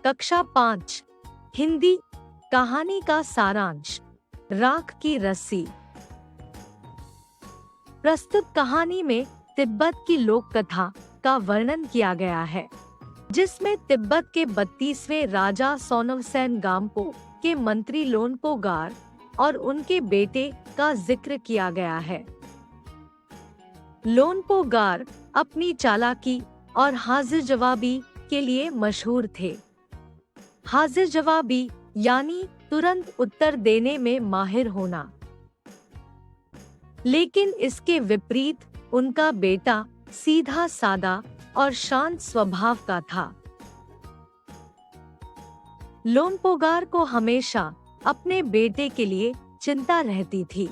कक्षा 5 हिंदी कहानी का सारांश राख की रस्सी। प्रस्तुत कहानी में तिब्बत की लोक कथा का वर्णन किया गया है, जिसमें तिब्बत के 32वें राजा सोनवसेन गाम्पो के मंत्री लोनपोगार और उनके बेटे का जिक्र किया गया है। लोनपोगार अपनी चालाकी और हाजिर जवाबी के लिए मशहूर थे। हाजिर जवाबी यानी तुरंत उत्तर देने में माहिर होना। लेकिन इसके विपरीत उनका बेटा सीधा सादा और शांत स्वभाव का था। लोनपोगार को हमेशा अपने बेटे के लिए चिंता रहती थी।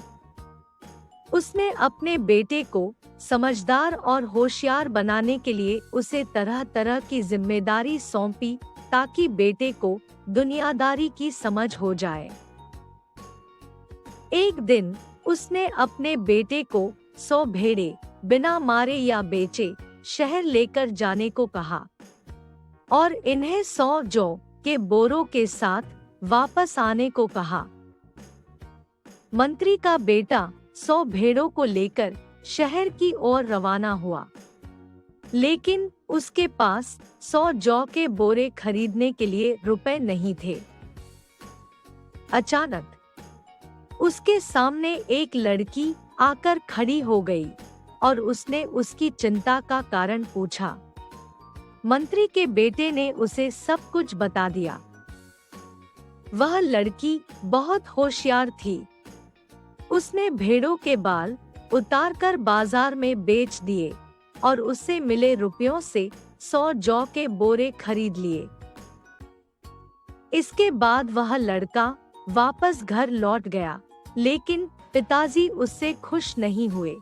उसने अपने बेटे को समझदार और होशियार बनाने के लिए उसे तरह तरह की जिम्मेदारी सौंपी, ताकि बेटे को दुनियादारी की समझ हो जाए। एक दिन उसने अपने बेटे को 100 भेड़े बिना मारे या बेचे शहर लेकर जाने को कहा और इन्हें 100 जौ के बोरों के साथ वापस आने को कहा। मंत्री का बेटा 100 भेड़ों को लेकर शहर की ओर रवाना हुआ, लेकिन उसके पास 100 जौ के बोरे खरीदने के लिए रुपए नहीं थे। अचानक उसके सामने एक लड़की आकर खड़ी हो गई और उसने उसकी चिंता का कारण पूछा। मंत्री के बेटे ने उसे सब कुछ बता दिया। वह लड़की बहुत होशियार थी। उसने भेड़ों के बाल उतारकर बाजार में बेच दिए और उससे मिले रुपयों से 100 जौ के बोरे खरीद लिए। इसके बाद वह लड़का वापस घर लौट गया, लेकिन पिताजी उससे खुश नहीं हुए।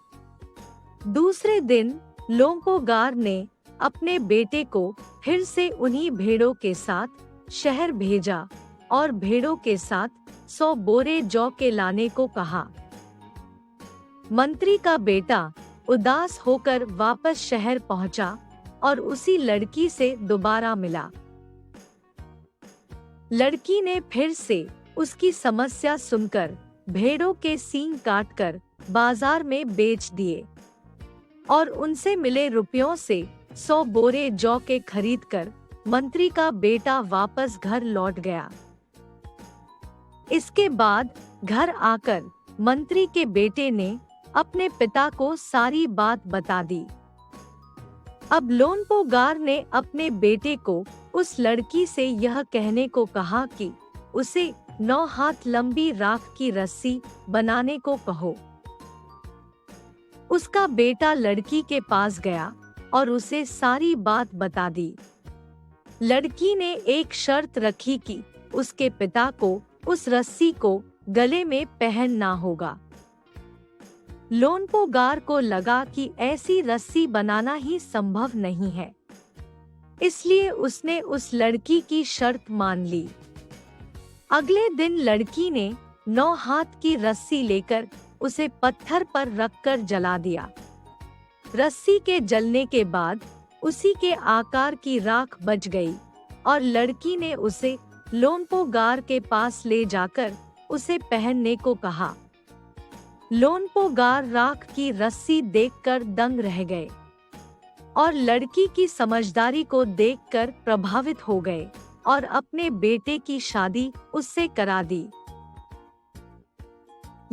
दूसरे दिन लोनपोगार ने अपने बेटे को फिर से उन्हीं भेड़ों के साथ शहर भेजा और भेड़ों के साथ 100 बोरे जौ के लाने को कहा। मंत्री का बेटा उदास होकर वापस शहर पहुंचा और उसी लड़की से दोबारा मिला। लड़की ने फिर से उसकी समस्या सुनकर भेड़ों के सींग काटकर बाजार में बेच दिए और उनसे मिले रुपयों से 100 बोरे जौ के खरीदकर मंत्री का बेटा वापस घर लौट गया। इसके बाद घर आकर मंत्री के बेटे ने अपने पिता को सारी बात बता दी। अब लोनपोगार ने अपने बेटे को उस लड़की से यह कहने को कहा कि उसे 9 हाथ लंबी राख की रस्सी बनाने को कहो। उसका बेटा लड़की के पास गया और उसे सारी बात बता दी। लड़की ने एक शर्त रखी कि उसके पिता को उस रस्सी को गले में पहनना होगा। लोनपोगार को लगा कि ऐसी रस्सी बनाना ही संभव नहीं है, इसलिए उसने उस लड़की की शर्त मान ली। अगले दिन लड़की ने 9 हाथ की रस्सी लेकर उसे पत्थर पर रखकर जला दिया। रस्सी के जलने के बाद उसी के आकार की राख बच गई और लड़की ने उसे लोनपोगार के पास ले जाकर उसे पहनने को कहा। लोनपोगार राख की रस्सी देखकर दंग रह गए और लड़की की समझदारी को देखकर प्रभावित हो गए और अपने बेटे की शादी उससे करा दी।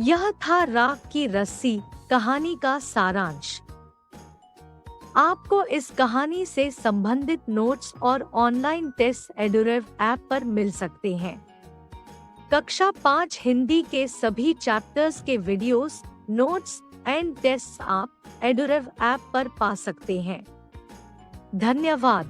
यह था राख की रस्सी कहानी का सारांश। आपको इस कहानी से संबंधित नोट्स और ऑनलाइन टेस्ट एडुरेव ऐप पर मिल सकते हैं। कक्षा 5 हिंदी के सभी चैप्टर्स के वीडियोस, नोट्स एंड टेस्ट आप एडुरेव ऐप पर पा सकते हैं। धन्यवाद।